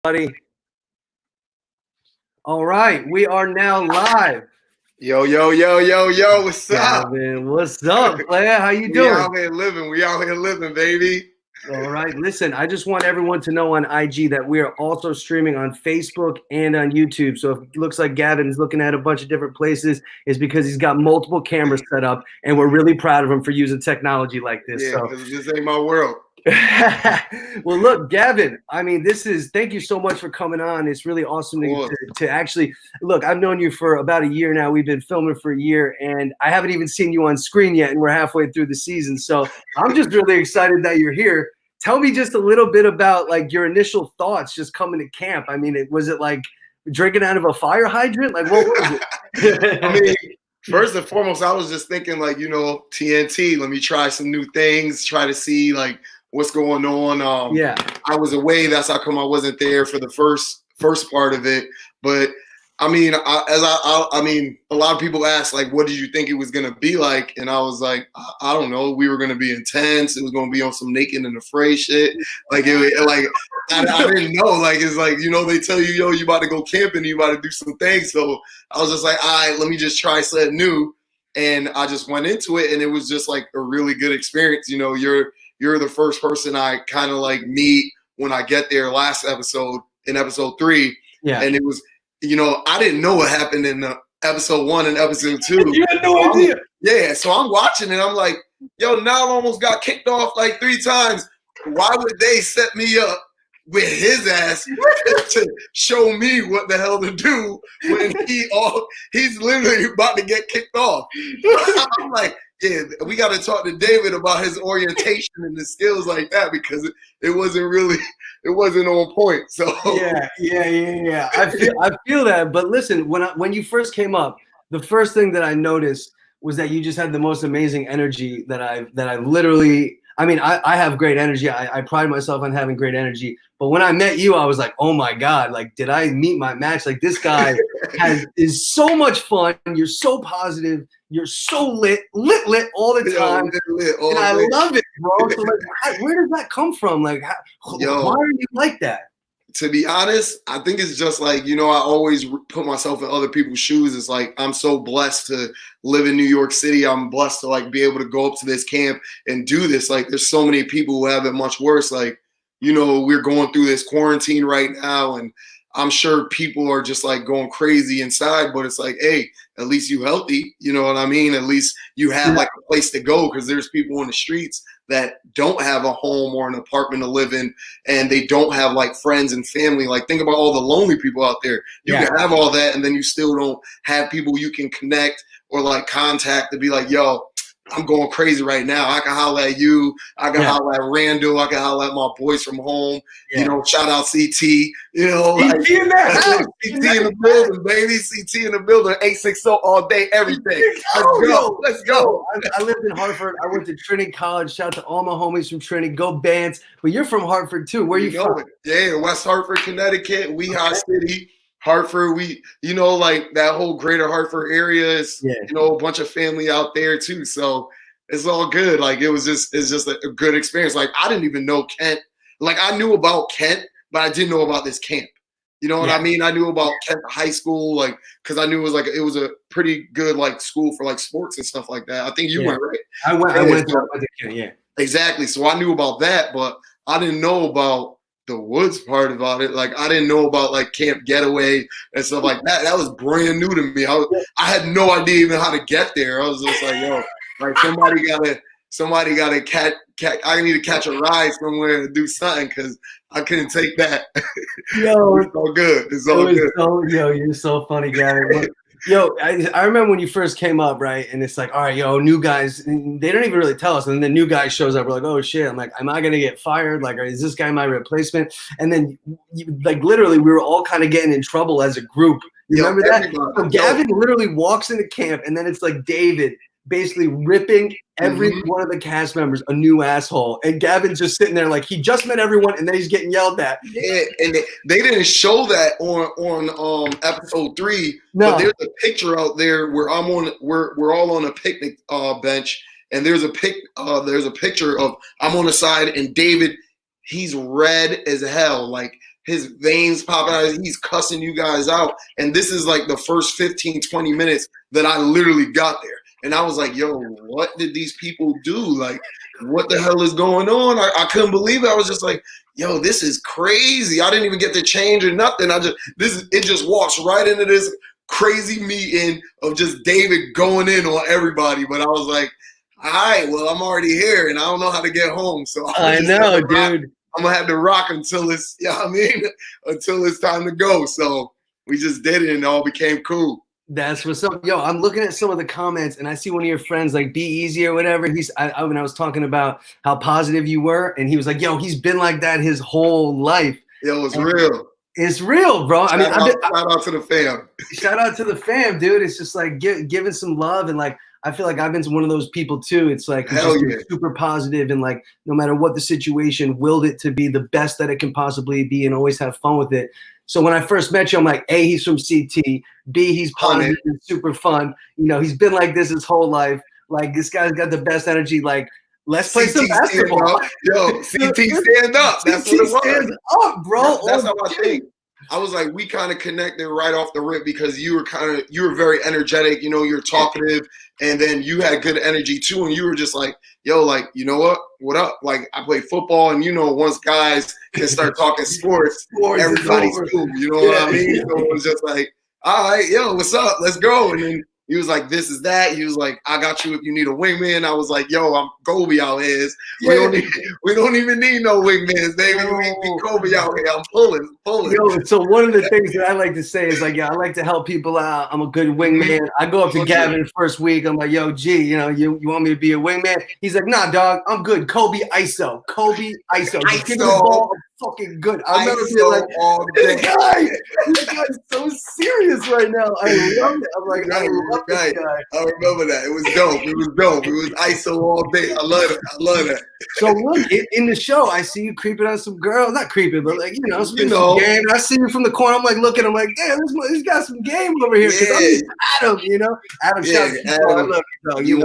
Buddy. All right, we are now live. Yo, what's up? Gavin, what's up, player? How you We doing? out here living, baby. All right, listen, I just want everyone to know on IG that we are also streaming on Facebook and on YouTube. So if it looks like Gavin is looking at a bunch of different places, it's because he's got multiple cameras set up, and we're really proud of him for using technology like this. Yeah, because this ain't my world. Well, look, Gavin, I mean, thank you so much for coming on. It's really awesome to actually look. I've known you for about a year now. We've been filming for a year, and I haven't even seen you on screen yet, and we're halfway through the season. So I'm just really excited that you're here. Tell me just a little bit about like your initial thoughts just coming to camp. I mean, was it like drinking out of a fire hydrant? Like, what was it? I mean, first and foremost, I was just thinking like, TNT, let me try some new things, try to see like what's going on. Yeah. I was away. That's how come I wasn't there for the first part of it. But I mean, I mean, a lot of people ask like, what did you think it was gonna be like? And I was like, I don't know. We were gonna be intense. It was gonna be on some naked and afraid shit. Like I didn't know. Like it's like they tell you, yo, you about to go camping, you about to do some things. So I was just like, all right, let me just try something new. And I just went into it, and it was just like a really good experience. You're the first person I kind of like meet when I get there. Last episode in episode 3, Yeah, and it was. I didn't know what happened in episode 1 and episode 2. You had no idea. Yeah, so I'm watching it. I'm like, yo, Nile almost got kicked off like 3 times. Why would they set me up with his ass to show me what the hell to do when he's literally about to get kicked off? I'm like, yeah, we got to talk to David about his orientation and the skills like that because it wasn't on point. So yeah. I feel that. But listen, when you first came up, the first thing that I noticed was that you just had the most amazing energy that I've literally. I mean, I have great energy. I pride myself on having great energy. But when I met you, I was like, oh my God, like, did I meet my match? Like, this guy is so much fun. You're so positive. You're so lit all the time. And I love it, bro. So like, where does that come from? Like, why are you like that? To be honest, I think it's just like, I always put myself in other people's shoes. It's like, I'm so blessed to live in New York City. I'm blessed to like be able to go up to this camp and do this. Like, there's so many people who have it much worse. Like, we're going through this quarantine right now, and I'm sure people are just like going crazy inside, but it's like, hey, at least you healthy. You know what I mean? At least you have like a place to go, because there's people in the streets that don't have a home or an apartment to live in, and they don't have like friends and family. Like, think about all the lonely people out there. You can have all that, and then you still don't have people you can connect or like contact to be like, yo, I'm going crazy right now. I can holler at you. I can holler at Randall. I can holler at my boys from home. Shout out CT. CT in that house. CT in the building, baby. CT in the building. 860 all day, everything. Let's go. I lived in Hartford. I went to Trinity College. Shout out to all my homies from Trinity. Go Bands. But you're from Hartford too. Where are you from? Yeah, West Hartford, Connecticut. Weehawken City. Hartford, like that whole greater Hartford area is, a bunch of family out there too. So it's all good. Like, it's just a good experience. Like, I didn't even know Kent. Like, I knew about Kent, but I didn't know about this camp. You know what I mean? I knew about Kent High School, like, because I knew it was a pretty good like school for like sports and stuff like that. I think you went, right? I went to Kent, yeah. Exactly. So I knew about that, but I didn't know about the woods part about it. Like, I didn't know about like Camp Getaway and stuff like that. That was brand new to me. I had no idea even how to get there. I was just like, yo, like somebody gotta catch. I need to catch a ride somewhere to do something, because I couldn't take that. Yo, it's all good. It's all good. You're so funny, Gavin. Yo, I remember when you first came up, right? And it's like, all right, yo, new guys, they don't even really tell us. And then the new guy shows up. We're like, oh, shit. I'm like, am I going to get fired? Like, is this guy my replacement? And then, like, literally, we were all kind of getting in trouble as a group. You remember that? So Gavin literally walks into camp, and then it's like David basically ripping every one of the cast members a new asshole. And Gavin's just sitting there like he just met everyone, and then he's getting yelled at. Yeah, and they didn't show that on episode 3. No. But there's a picture out there where we're all on a picnic bench, and there's a picture of I'm on the side, and David, he's red as hell. Like, his veins popping out. He's cussing you guys out. And this is like the first 15, 20 minutes that I literally got there. And I was like, yo, what did these people do? Like, what the hell is going on? I couldn't believe it. I was just like, yo, this is crazy. I didn't even get to change or nothing. It just walks right into this crazy meeting of just David going in on everybody. But I was like, all right, well, I'm already here and I don't know how to get home. So I know, dude. I'm gonna have to rock until it's, until it's time to go. So we just did it and it all became cool. That's what's up. Yo, I'm looking at some of the comments and I see one of your friends like Be Easy or whatever. When I was talking about how positive you were, and he was like, yo, he's been like that his whole life. Yo, it's real. It's real, bro. Shout out to the fam. Shout out to the fam, dude. It's just like giving some love, and like I feel like I've been one of those people too. It's like super positive, and like no matter what the situation, willed it to be the best that it can possibly be, and always have fun with it. So when I first met you, I'm like, A, he's from CT. B, he's positive and super fun. You know, he's been like this his whole life. Like this guy's got the best energy. Like, let's play some basketball. Yo, CT stand up. That's what it was. Stand up, bro. That's how I think. I was like, we kind of connected right off the rip because you were very energetic, you know, you're talkative, and then you had good energy too. And you were just like, yo, like, you know what up? Like, I play football, and you know, once guys can start talking sports everybody's cool. You know what I mean? So it was just like, all right, yo, what's up? Let's go. And then he was like, this is that. He was like, I got you if you need a wingman. I was like, yo, I'm Kobe out here. We don't even need no wingmans, baby. We Kobe out here. I'm pulling. Yo, so one of the things that I like to say is like, yeah, I like to help people out. I'm a good wingman. I go up to Gavin first week. I'm like, yo, G, you know, you want me to be a wingman? He's like, nah, dog, I'm good. Kobe ISO. Just give me the ball. I'm fucking good. I'll never be like, this guy's so serious right now. I love it. I'm like, I love this guy. I remember that. It was dope. It was ISO all day. I love that. So look, in the show, I see you creeping on some girl. Not creeping, but like, some game. I see you from the corner. I'm like looking. I'm like, damn, this got some game over here. Because I'm Adam, Adam shouts. Adam, you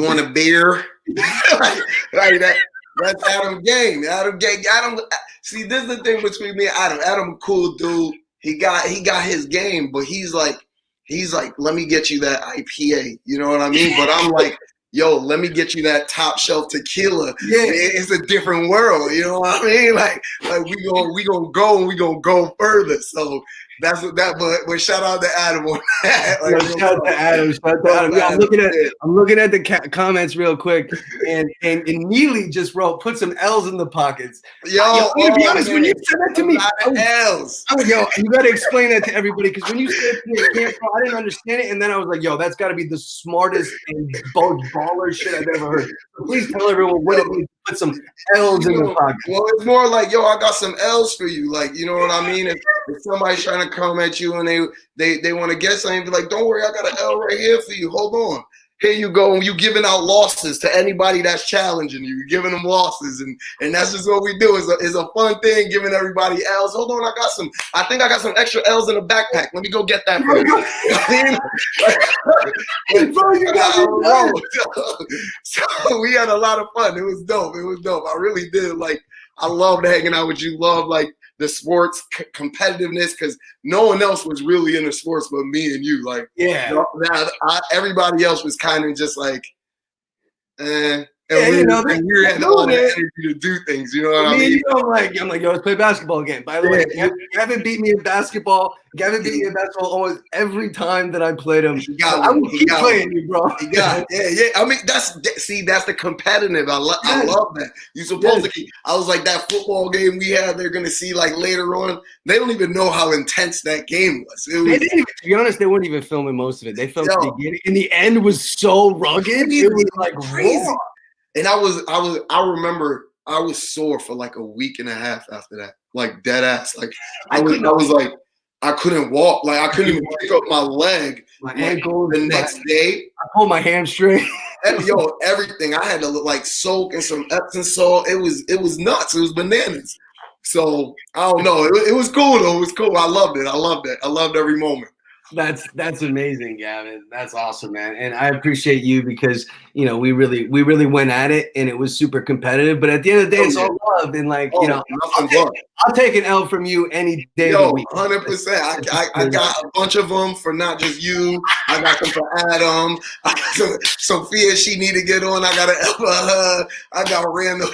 want a beer? Like that. That's Adam game. Adam. See, this is the thing between me and Adam. Adam, a cool dude. He got his game, but he's like, let me get you that IPA. You know what I mean? But I'm like, yo, let me get you that top shelf tequila. Yeah, it's a different world. You know what I mean? Like we gonna go and we gonna go further. So that's what that. But shout out to Adam on that. Like, shout out to Adam. Yeah, I'm looking at the comments real quick, and Neely just wrote, put some L's in the pockets. Yo, to be honest, when you said that to me, L's. Yo, you got to explain that to everybody, because when you said it to me, I didn't understand it, and then I was like, yo, that's got to be the smartest and baller shit I've ever heard. So please tell everyone what it means. Put some L's in the pocket. Well, it's more like, yo, I got some L's for you. Like, you know what I mean? If somebody's trying to come at you and they want to get something, be like, don't worry, I got an L right here for you. Hold on. Here you go. And you giving out losses to anybody that's challenging you. You're giving them losses. And that's just what we do. It's a fun thing, giving everybody L's. Hold on, I think I got some extra L's in the backpack. Let me go get that for you. So we had a lot of fun. It was dope. I really did. Like, I loved hanging out with you. Love, like, the sports competitiveness, because no one else was really into sports but me and you. Like, everybody else was kind of just like, And you had all the energy to do things. You know what I mean? I'm like, yo, let's play basketball again. By the way, Gavin beat me in basketball. Gavin beat me in basketball almost every time that I played him. I will keep playing you, bro. Yeah. I mean, that's the competitive. I love that. You supposed to keep. I was like, that football game we had, they're gonna see like later on. They don't even know how intense that game was. They didn't even, to be honest, they weren't even filming most of it. They filmed the beginning. And the end was so rugged. It was like crazy. Raw. And I remember I was sore for like a week and a half after that, like dead ass. Like I was like, I couldn't walk. Like I couldn't even pick up my leg. My ankle. The next day, I pulled my hamstring. Everything. I had to like soak in some Epsom salt. It was nuts. It was bananas. So I don't know. It was cool though. It was cool. I loved it. I loved every moment. That's amazing, Gavin. That's awesome, man. And I appreciate you because we really went at it and it was super competitive. But at the end of the day, it's all love. And like, nothing but. I'll take an L from you any day of the week. 100%. I got a bunch of them for not just you. I got them for Adam. I got Sophia, she need to get on. I got an L for her. I got Randall.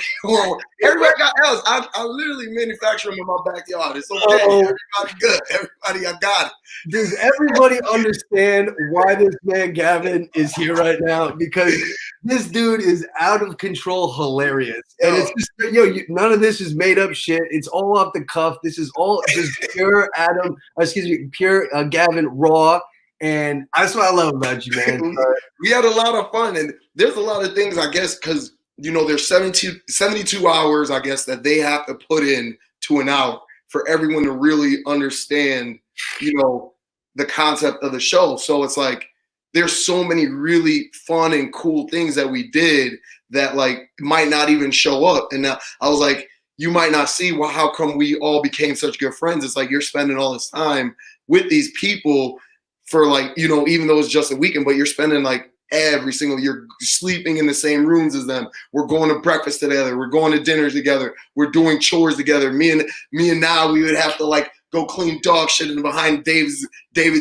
Everybody got L's. I literally manufacture them in my backyard. It's okay. Everybody good. Everybody, I got it. Does everybody understand why this man Gavin is here right now? Because this dude is out of control, hilarious, and it's just none of this is made up shit. It's all off the cuff. This is all just pure pure Gavin raw, and that's what I love about you, man. We had a lot of fun, and there's a lot of things, I guess, because there's 72 hours, I guess, that they have to put in to an hour for everyone to really understand, the concept of the show. So it's like there's so many really fun and cool things that we did that like might not even show up. And now I was like, you might not see, well, how come we all became such good friends? It's like you're spending all this time with these people for like, even though it's just a weekend, but you're spending like you're sleeping in the same rooms as them. We're going to breakfast together. We're going to dinners together. We're doing chores together. Me and now we would have to like go clean dog shit in behind David's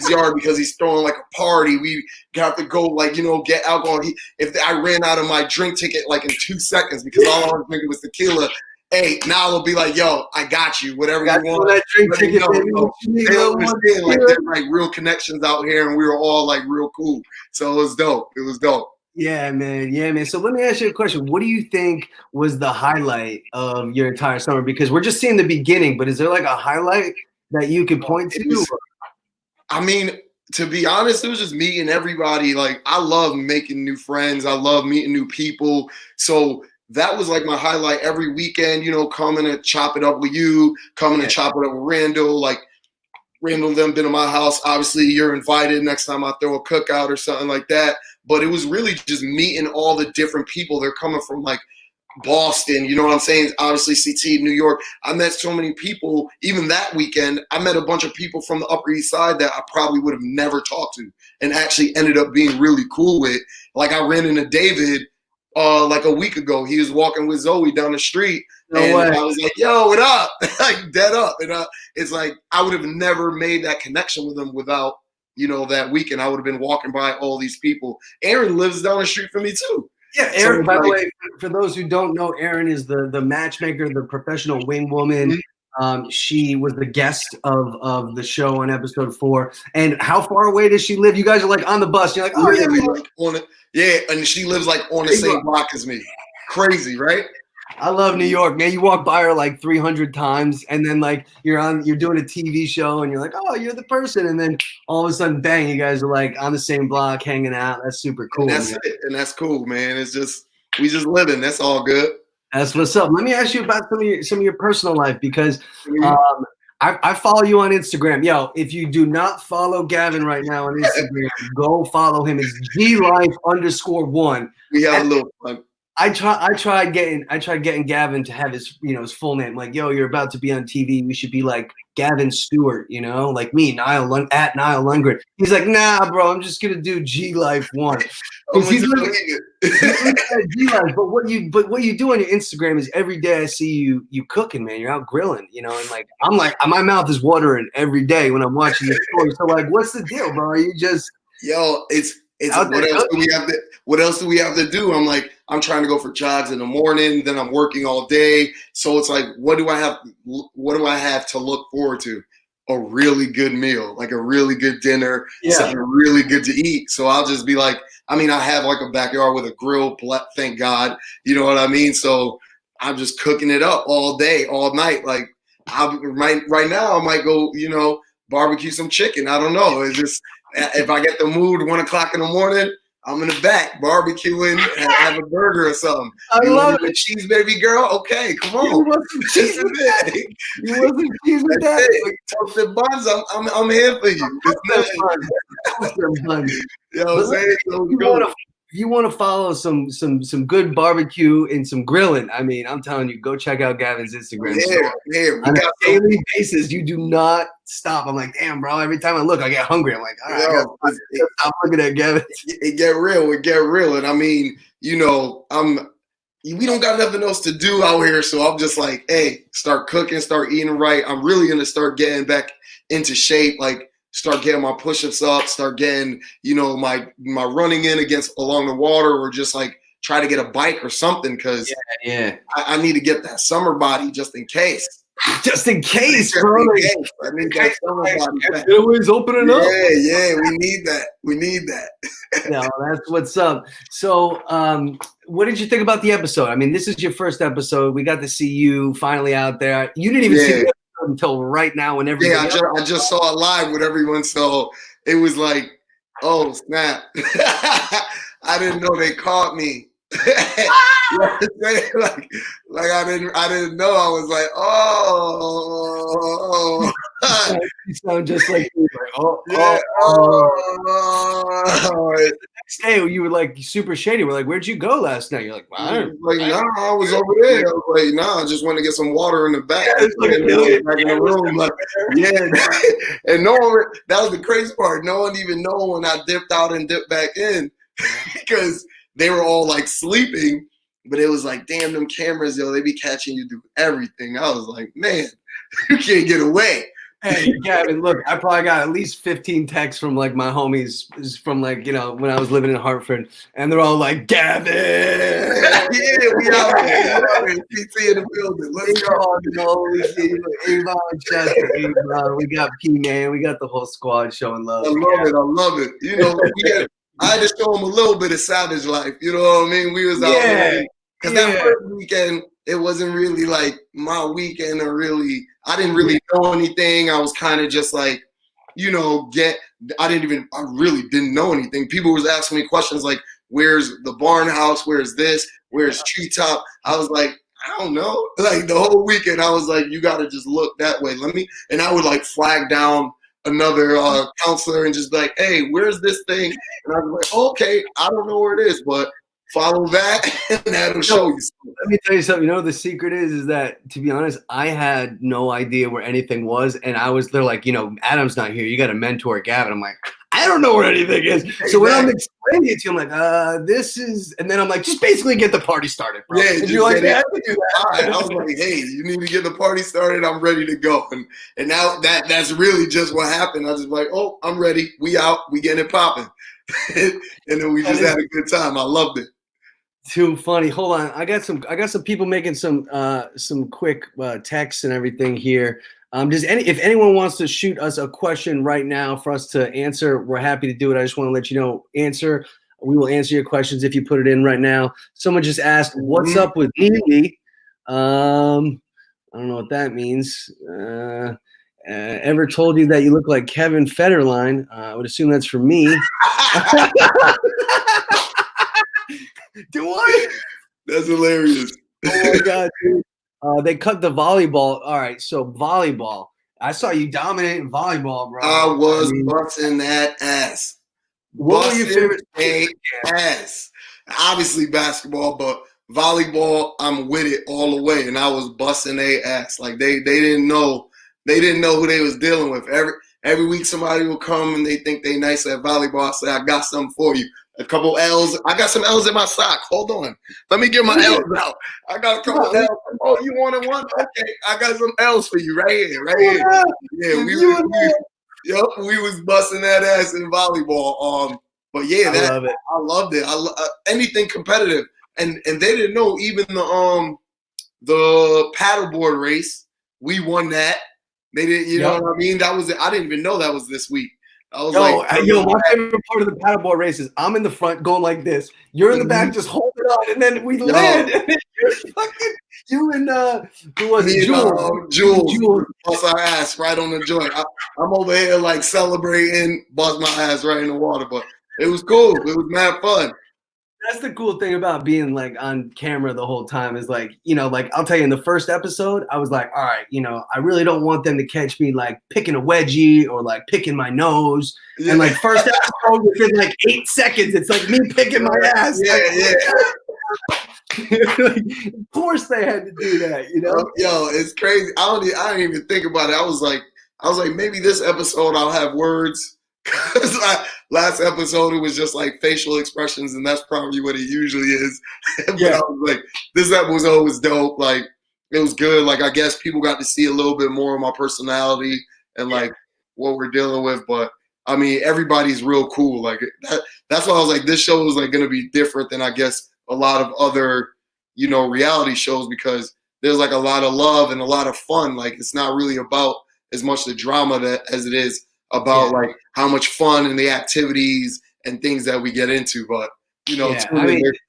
yard because he's throwing like a party. We have to go like, get alcohol. If I ran out of my drink ticket like in 2 seconds because all I was drinking was tequila, hey, now it'll be like, yo, I got you. Whatever you want. That drink ticket, they don't understand. Like there's like real connections out here, and we were all like real cool. So it was dope. It was dope. Yeah, man. Yeah, man. So let me ask you a question. What do you think was the highlight of your entire summer? Because we're just seeing the beginning, but is there like a highlight that you could point to? I mean, to be honest, it was just meeting everybody. Like, I love making new friends. I love meeting new people. So that was like my highlight every weekend, coming to chop it up with you, coming to chop it up with Randall. Like, Randall and them been in my house. Obviously, you're invited next time I throw a cookout or something like that. But it was really just meeting all the different people. They're coming from like Boston, you know what I'm saying? Obviously, CT, New York. I met so many people. Even that weekend, I met a bunch of people from the Upper East Side that I probably would have never talked to and actually ended up being really cool with. Like, I ran into David like a week ago. He was walking with Zoe down the street. I was like, yo, what up? Like, dead up. And it's like I would have never made that connection with him without, that weekend. I would have been walking by all these people. Aaron lives down the street from me, too. Yeah, Aaron, by the way, for those who don't know, Aaron is the matchmaker, the professional wing woman. She was the guest of the show on episode 4. And how far away does she live? You guys are like on the bus. You're like, oh, yeah. And she lives like on the same block as me. Crazy, right? I love New York, man. You walk by her like 300 times, and then like you're doing a TV show, and you're like, oh, you're the person, and then all of a sudden, bang, you guys are like on the same block, hanging out. That's super cool. And that's it, and that's cool, man. It's just we just living. That's all good. That's what's up. Let me ask you about some of your personal life because I follow you on Instagram. Yo, if you do not follow Gavin right now on Instagram, go follow him. It's GLife_1. We have a little fun. I tried getting Gavin to have his his full name. Like, yo, you're about to be on TV. We should be like Gavin Stewart, like me, Nile Lundgren. He's like, nah, bro, I'm just gonna do GLife1. He's GLife. But what you do on your Instagram is every day I see you cooking, man. You're out grilling, and like I'm like my mouth is watering every day when I'm watching your story. So like, what's the deal, bro? Are you just it's what else do we have to do? I'm trying to go for jogs in the morning, then I'm working all day. So it's like, what do I have to look forward to? A really good meal, like a really good dinner, something really good to eat. So I'll just be like, I have like a backyard with a grill, thank God. You know what I mean? So I'm just cooking it up all day, all night. Like right now I might go, barbecue some chicken. I don't know. It's just, if I get the mood 1 o'clock in the morning, I'm in the back barbecuing and have a burger or something. I love it. Cheese, baby girl. Okay, come on. You want some cheese with that? You want some cheese with that? Toasted buns. I'm here for you. Toasted buns. You know what I'm saying? if you want to follow some good barbecue and some grilling, I mean, I'm telling you, go check out Gavin's Instagram. Yeah, on a daily basis, you do not stop. I'm like, damn, bro. Every time I look, I get hungry. I'm like, all right, I gotta stop looking at Gavin. It get real, and I mean, you know, we don't got nothing else to do out here, so I'm just like, hey, start cooking, start eating right. I'm really gonna start getting back into shape, like start getting my push-ups up, start getting, you know, my running in against along the water, or just like try to get a bike or something, because I need to get that summer body just in case. Just in case, bro. I need that summer body. Getaway's opening up. Yeah, we need that. We need that. No, that's what's up. So, what did you think about the episode? I mean, this is your first episode. We got to see you finally out there. You didn't even see the episode until right now when everybody I just saw it live with everyone, so it was like, oh snap. I didn't know they caught me. like I didn't know. I was like, oh. You sound just like me. Like, The next day, you were like super shady. We're like, where'd you go last night? You're like, well, I was over there. I was like, I just want to get some water in the back. Like back in the room. Like, and no one. That was the crazy part. No one even know when I dipped out and dipped back in because they were all like sleeping. But it was like, damn, them cameras, yo, they be catching you do everything. I was like, man, you can't get away. Hey, Gavin, look, I probably got at least 15 texts from like my homies from like, you know, when I was living in Hartford, and they're all like, Gavin. Yeah, we out here. PT in the building. Let's go. Avon, Chester, we got P-Man, we got the whole squad showing love. I love it. You know, I had to show them a little bit of savage life. You know what I mean? We was out there. Because that first weekend, it wasn't really like my weekend, or really, I didn't really know anything. I was kind of just like, you know, I really didn't know anything. People was asking me questions like, where's the barn house? Where's this? Where's Treetop? I was like, I don't know. Like the whole weekend, I was like, you got to just look that way. And I would like flag down another counselor and just be like, hey, where's this thing? And I was like, okay, I don't know where it is, but follow that and that'll show you something. Let me tell you something. You know, the secret is that, to be honest, I had no idea where anything was. And they're like, you know, Adam's not here. You got to mentor Gavin. I'm like, I don't know where anything is. So when I'm explaining it to you, I'm like, this is, and then I'm like, just basically get the party started, bro. Yeah, and you're like, yeah, I can do that. I was like, hey, you need to get the party started. I'm ready to go. And now that's really just what happened. I was like, oh, I'm ready. We out. We getting it popping. And then we just had a good time. I loved it. Too funny. Hold on. I got some people making some quick texts and everything here. If anyone wants to shoot us a question right now for us to answer, we're happy to do it. I just want to let you know, we will answer your questions if you put it in right now. Someone just asked, what's up with Neely? I don't know what that means. Ever told you that you look like Kevin Federline? I would assume that's for me. Do I? That's hilarious. Oh my god, dude. They cut the volleyball. All right, so volleyball. I saw you dominating volleyball, bro. I was busting that ass. What were your favorite ass? Obviously basketball, but volleyball, I'm with it all the way. And I was busting their ass. Like they didn't know who they was dealing with. Every week somebody will come and they think they nice at volleyball. I say, I got something for you. A couple L's. I got some L's in my sock. Hold on. Let me get my L's out. I got a couple L's. Oh, you wanted one? Okay. I got some L's for you right here. Yeah, we was busting that ass in volleyball. But yeah, I love it. I loved it. Anything competitive. And they didn't know even the paddleboard race, we won that. They didn't, you know what I mean? That was it. I didn't even know that was this week. I was my favorite part of the paddleboard race is I'm in the front going like this. You're in the back just holding on, and then we land. And then you and who was it? Jules bust our ass right on the joint. I'm over here like celebrating, bust my ass right in the water. But it was cool. It was mad fun. That's the cool thing about being like on camera the whole time is like, you know, like I'll tell you in the first episode, I was like, all right, you know, I really don't want them to catch me like picking a wedgie or like picking my nose. Yeah. And like first episode within like 8 seconds, it's like me picking my ass. Yeah, like, yeah. of course they had to do that, you know? Yo, it's crazy. I didn't even think about it. I was like, maybe this episode I'll have words. Cause last episode it was just like facial expressions, and that's probably what it usually is. But Yeah. I was like, this episode was dope. Like, it was good. Like, I guess people got to see a little bit more of my personality and like what we're dealing with. But I mean, everybody's real cool. Like that's why I was like, this show is like gonna be different than I guess a lot of other, you know, reality shows, because there's like a lot of love and a lot of fun. Like, it's not really about as much the drama as it is about like how much fun and the activities and things that we get into. But you know, I mean, there's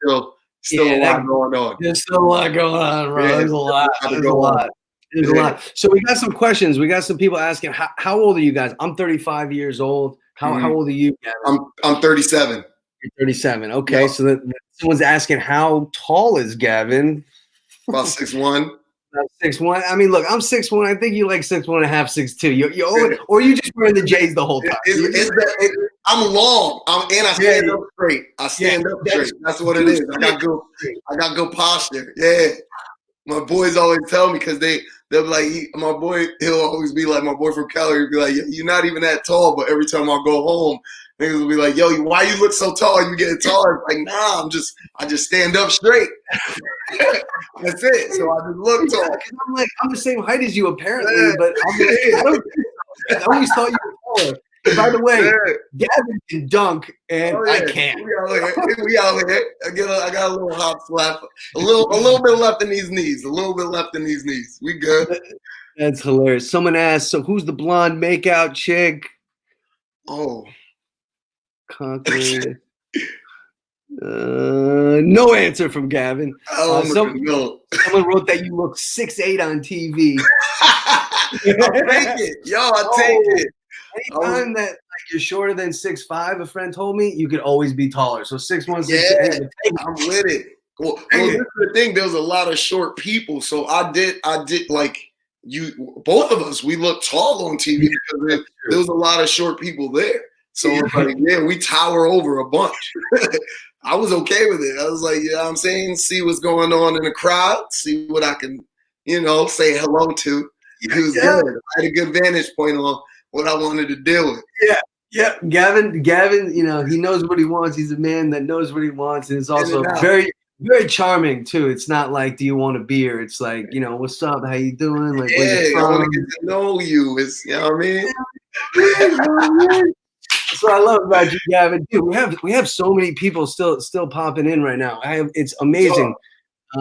still a lot going on. There's still a lot going on, bro. Yeah, There's a lot. There's a lot. There's a lot. So we got some questions. We got some people asking, how old are you guys? I'm 35 years old. How old are you, Gavin? I'm 37. You're 37. Okay, so someone's asking, how tall is Gavin? About 6'1". 6'1". I mean, look, I'm 6'1". I think you like 6'1.5", 6'2". Or you just wearing the J's the whole time. I'm long. And I stand up straight. I stand up straight. That's what it is. I got good posture. Yeah. My boys always tell me, because they'll be like, my boy, he'll always be like, my boy from Cali, he'll be like, you're not even that tall. But every time I go home, niggas will be like, yo, why you look so tall? You getting taller? Like, nah, I just stand up straight. That's it. So I just look tall. I'm the same height as you apparently, but I always thought you were taller. And by the way, Gavin can dunk, and I can't. We out here. I got a little hop slap. A little bit left in these knees. We good. That's hilarious. Someone asked, so who's the blonde makeout chick? Oh. Conquering. No answer from Gavin. Someone wrote that you look 6'8" on TV. I'll take it. Yo, I'll take it. Anytime that like you're shorter than 6'5", a friend told me, you could always be taller. So 6'1", 6'8". Yeah, I'm with it. Well, this is the thing. There was a lot of short people, so I did like both of us. We looked tall on TV because there was a lot of short people there. So it's like, we tower over a bunch. I was okay with it. I was like, you know what I'm saying? See what's going on in the crowd. See what I can, say hello to. It was good. I had a good vantage point on what I wanted to deal with. Yeah. Gavin, he knows what he wants. He's a man that knows what he wants. And it's also very, very charming too. It's not like, do you want a beer? It's like, what's up? How you doing? Like, where you from? I want to get to know you. It's, you know what I mean? That's what I love about you, Gavin. Dude, we have so many people still popping in right now. It's amazing.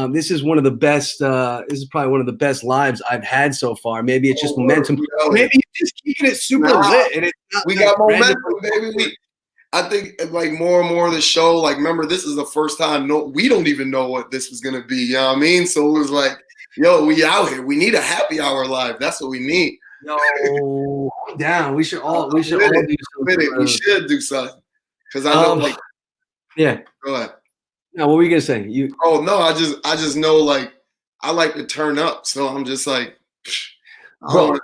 This is one of the best. This is probably one of the best lives I've had so far. Maybe it's just momentum. Maybe you're just keeping it super lit. And we got momentum, baby. I think like more and more of the show. Like, remember, this is the first time. We don't even know what this was gonna be. You know what I mean? So it was like, yo, we out here. We need a happy hour live. That's what we need. No, down. We should all do something. We should do something. Because I know, Go ahead. Now, what were you gonna say? Oh no, I just know, like, I like to turn up, so I'm just like, I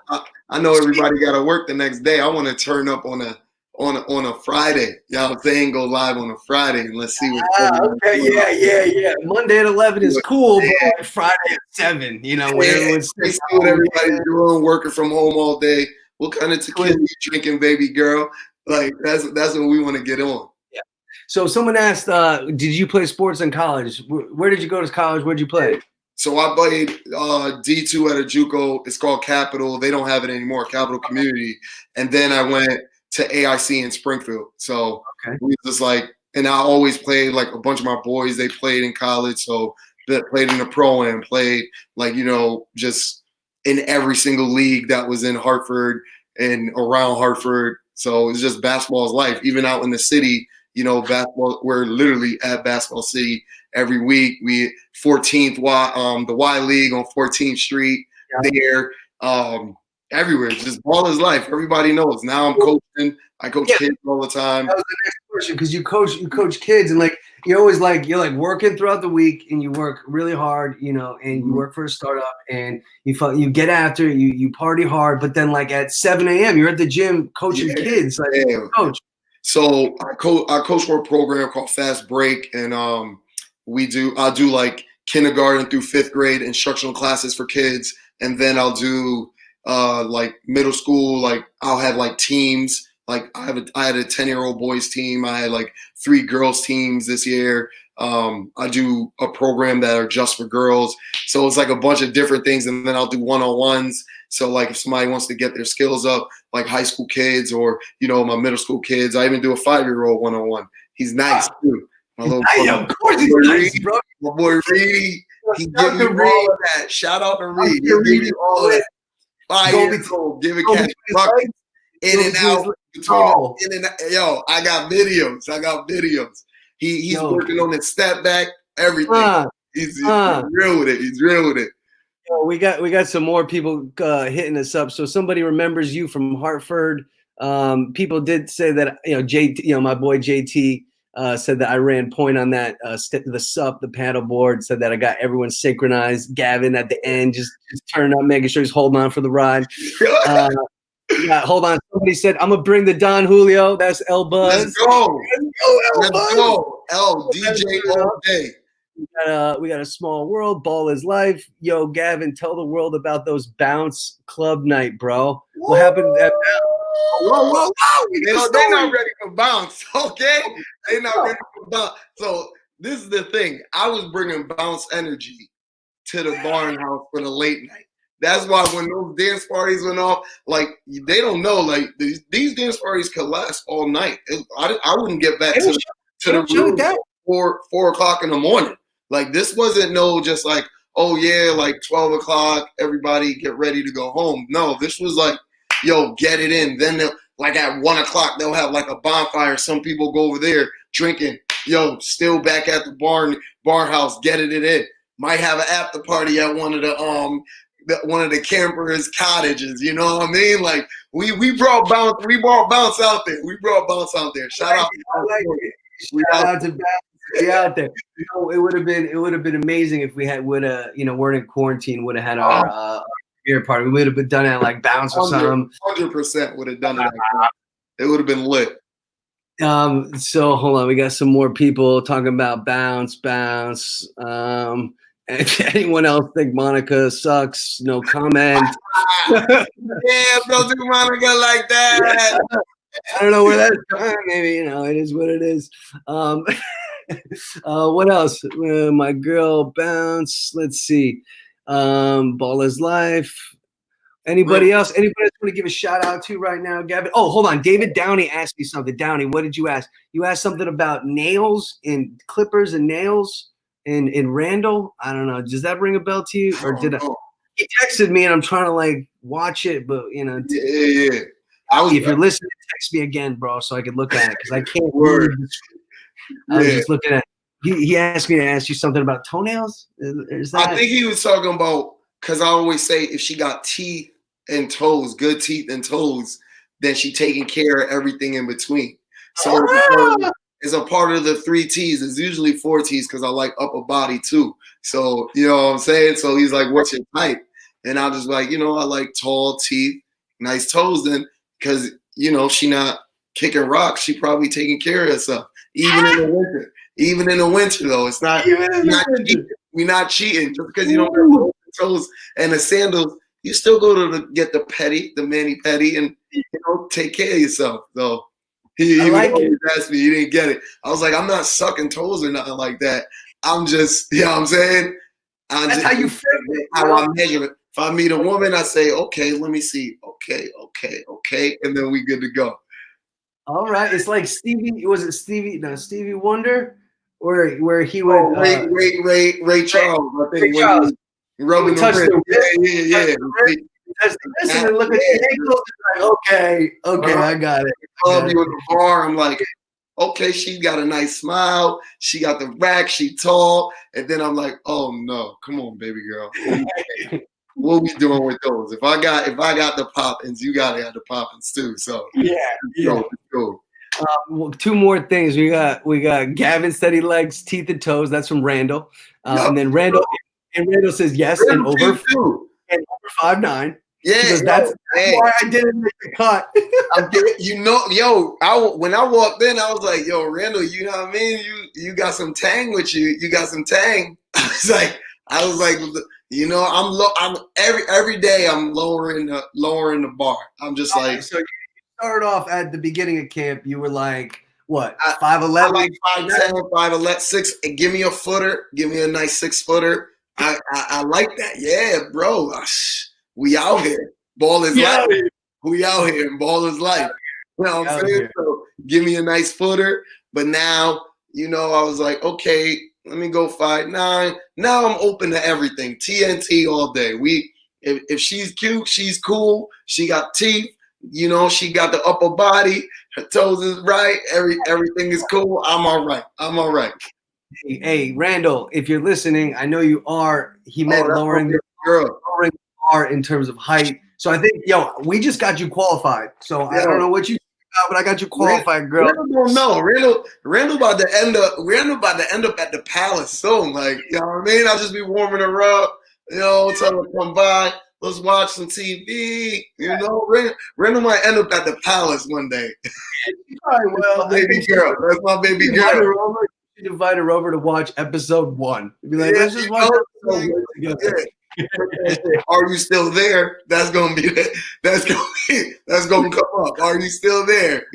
know everybody got to work the next day. I want to turn up on a Friday. You know what I'm saying? Go live on a Friday and let's see what's going on. Okay, yeah. Monday at 11 is cool, but Friday at 7. Where everyone's see what everybody's doing, working from home all day. What kind of tequila you drinking, baby girl? Like that's what we want to get on. So someone asked, did you play sports in college? Where did you go to college? Where'd you play? So I played D2 at a JUCO. It's called Capital. They don't have it anymore, Capital Community. And then I went to AIC in Springfield. So we just like, and I always played, like a bunch of my boys, they played in college. So they played in the pro and played like, just in every single league that was in Hartford and around Hartford. So it's just basketball's life. Even out in the city, basketball, we're literally at Basketball City every week. We 14th the Y League on 14th Street there. Everywhere. Just ball is life. Everybody knows. Now I'm coaching. I coach kids all the time. That was the next question because you coach kids and like you're like working throughout the week and you work really hard, you know, and you work for a startup and you get after it, you party hard, but then like at 7 a.m. you're at the gym coaching kids. Like coach. So I coach for a program called Fast Break, and I do like kindergarten through 5th grade instructional classes for kids, and then I'll do like middle school. Like I'll have like teams. Like I had a 10-year-old boys team. I had like 3 girls teams this year. I do a program that are just for girls. So it's like a bunch of different things, and then I'll do one-on-ones. So like if somebody wants to get their skills up, like high school kids or, you know, my middle school kids, I even do a 5-year-old one-on-one. He's nice too. My little of course he's nice, bro. My boy Reed, he give me all of that. Shout out to Reed. He give me all of that. 5 years old, giving cats buckets in and out. Yo, I got videos. He's working on his step back, everything. He's real with it. He's real with it. We got some more people hitting us up. So somebody remembers you from Hartford. People did say that, you know, JT, you know, my boy JT said that I ran point on that the SUP, the paddle board, said that I got everyone synchronized. Gavin at the end just turned up, making sure he's holding on for the ride. Yeah, hold on. Somebody said I'm gonna bring the Don Julio. That's L Buzz. Let's go. Let's go. L DJ all day. We got a small world. Ball is life. Yo, Gavin, tell the world about those bounce club night, bro. What happened at Whoa. They're not ready for bounce, okay? They're not ready for bounce. So this is the thing. I was bringing bounce energy to the barn house for the late night. That's why when those dance parties went off, like they don't know, like these dance parties could last all night. I wouldn't get back to the room 4 o'clock in the morning. Like this wasn't just like, oh yeah, like 12 o'clock, everybody get ready to go home. No, this was like, yo, get it in. Then like at 1 o'clock, they'll have like a bonfire. Some people go over there drinking. Yo, still back at the barn house, getting it in. Might have an after party at one of the campers' cottages. You know what I mean? Like we brought bounce out there. Shout out to bounce. Be out there. You know, it would have been amazing if we weren't in quarantine. Would have had our beer party. We would have been done at like bounce or something. 100% would have done it. It would have been lit. So hold on, we got some more people talking about bounce. Anyone else think Monica sucks? No comment. Yeah, don't do Monica like that. I don't know where that's going. Maybe, you know, it is what it is. What else? My girl bounce. Let's see. Ball is life. Anybody else? Anybody else want to give a shout out to right now, Gavin? Oh, hold on. David Downey asked me something. Downey, what did you ask? You asked something about nails and clippers and nails in Randall. I don't know. Does that ring a bell to you? Or did I? He texted me and I'm trying to like watch it, but you know. Yeah. If you're listening, text me again, bro, so I could look at it because I can't read. I was just looking at it. He asked me to ask you something about toenails. Is that? I think he was talking about, because I always say if she got teeth and toes, good teeth and toes, then she taking care of everything in between. So it's a part of the 3 T's. It's usually 4 T's because I like upper body too. So you know what I'm saying? So he's like, what's your type? And I just like, you know, I like tall teeth, nice toes then, because you know, she not kicking rocks, she probably taking care of herself. Even in the winter though. It's not we're not cheating. Just because you don't have toes and the sandals, you still go to get the mani pedi, and you know, take care of yourself. So he like always asked me, he didn't get it. I was like, I'm not sucking toes or nothing like that. I'm just, you know what I'm saying? That's how you feel it. How I measure it. If I meet a woman, I say, okay, let me see. Okay. And then we good to go. All right. It's like Stevie Wonder? Where he would Ray Charles, I think. Ray Charles. Rubbing the wrist. Yeah. Listen and look at the ankles. Like, okay, I got it. You in the bar, I'm like, okay, she got a nice smile. She got the rack. She tall. And then I'm like, oh no, come on, baby girl. What we doing with those? If I got the poppins, you gotta have the poppins too. So yeah. Let's go. Two more things. We got Gavin Steady Legs, Teeth and Toes. That's from Randall. And then Randall says yes and over 5'9". Yeah, because that's why I didn't make the cut. When I walked in, I was like, yo, Randall, you know what I mean? You got some tang with you. You got some tang. I was like, I'm every day I'm lowering the bar. I'm just like. So you started off at the beginning of camp. You were like, what, 5'11"? Like 5'10", 5'11", 6. Give me a footer. Give me a nice 6-footer. I like that. Yeah, bro. We out here. Ball is life. We out here. And ball is life. You know what I'm saying? So give me a nice footer. But now, I was like, okay, let me go 5'9". Now I'm open to everything. TNT all day. If she's cute, she's cool. She got teeth. She got the upper body. Her toes is right. Everything is cool. I'm all right. Hey, Randall, if you're listening, I know you are. He meant lowering the bar in terms of height. So I think, we just got you qualified. So I don't know what you got, but I got you qualified, girl. Randall don't know. Randall about to end up at the palace soon. Like, you know what I mean? I'll just be warming her up. Tell her to come by. Let's watch some TV. Randall might end up at the palace one day. Well, baby girl. That's my baby girl. You invite her over to watch episode 1. Be like, let's just watch episode 1 together. Are you still there? That's gonna come up. Are you still there?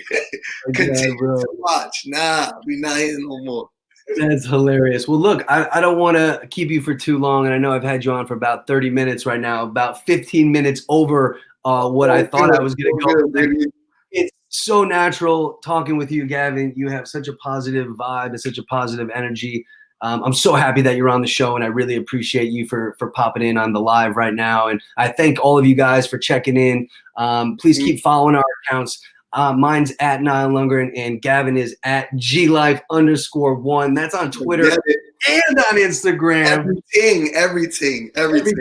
Continue to watch. Nah, we not here no more. That's hilarious. Well, look, I don't want to keep you for too long, and I know I've had you on for about 30 minutes right now, about 15 minutes over what I thought I was going to go. It's so natural talking with you, Gavin. You have such a positive vibe and such a positive energy. I'm so happy that you're on the show, and I really appreciate you for popping in on the live right now. And I thank all of you guys for checking in. Please keep following our accounts. Mine's at Nile Lundgren, and Gavin is at glife_1. That's on Twitter and on Instagram. Everything. Everything.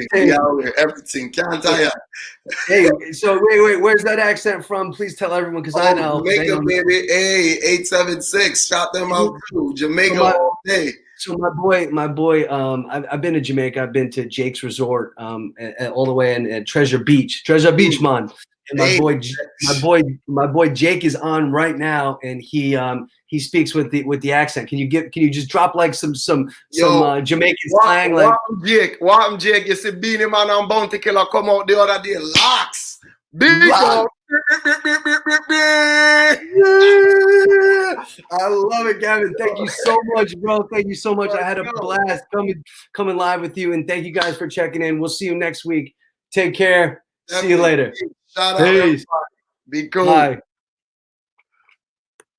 Can't tell you. Hey, so wait, where's that accent from? Please tell everyone, because I know. Jamaica, baby. Hey, 876. Shout them out too. Jamaica all day. So my boy, I've been to Jamaica. I've been to Jake's Resort, all the way in Treasure Beach, man. And my boy Jake is on right now, and he speaks with the accent. Can you just drop like some Jamaican slang? Like What Jake? You see Beanie Man and Bounty Killer come out the other day. Locks. Big dog. I love it, Gavin. Thank you so much, bro. Thank you so much. I had a blast coming live with you, and thank you guys for checking in. We'll see you next week. Take care. See you later. Shout out. Be cool. Bye.